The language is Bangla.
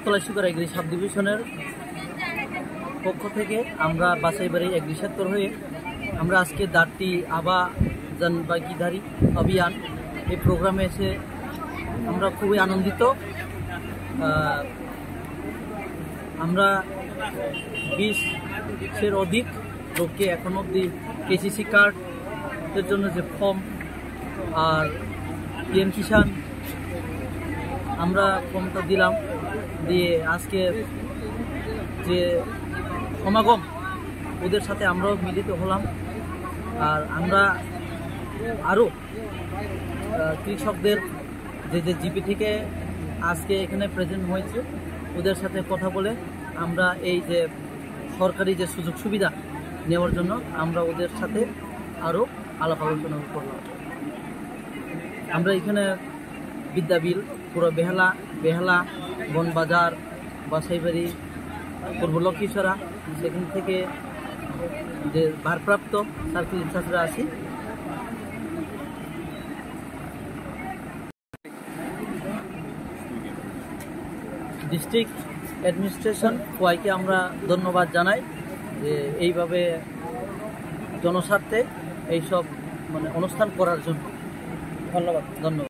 তলাইশুকার এগ্রি সাব ডিভিশনের পক্ষ থেকে আমরা বাসাইবাড়ি এগ্রি সেক্টর হয়ে আমরা আজকে দাঁড়টি আবা জানবাগিদারি অভিযান এই প্রোগ্রামে এসে আমরা খুবই আনন্দিত। আমরা 20-এর অধিক লোককে এখন অবধি কেসিসি কার্ডের জন্য যে ফর্ম আর পিএম কিষাণ আমরা ফর্মটা দিলাম, দিয়ে আজকে যে সমাগম ওদের সাথে আমরাও মিলিত হলাম। আর আমরা আরও কৃষকদের যে জিপি থেকে আজকে এখানে প্রেজেন্ট হয়েছে ওদের সাথে কথা বলে আমরা এই যে সরকারি যে সুযোগ সুবিধা নেওয়ার জন্য আমরা ওদের সাথে আরও আলাপ আলোচনা করলাম। আমরা এখানে বিদ্যাবিল, পুরো বেহালা বনবাজার, বাসাইবাড়ি, পূর্ব লক্ষ্মীছড়া, সেখান থেকে যে ভারপ্রাপ্ত সার্কেল ইনচার্জরা আছি। ডিস্ট্রিক্ট অ্যাডমিনিস্ট্রেশন ওয়াইকে আমরা ধন্যবাদ জানাই যে এইভাবে জনস্বার্থে এইসব অনুষ্ঠান করার জন্য। ধন্যবাদ।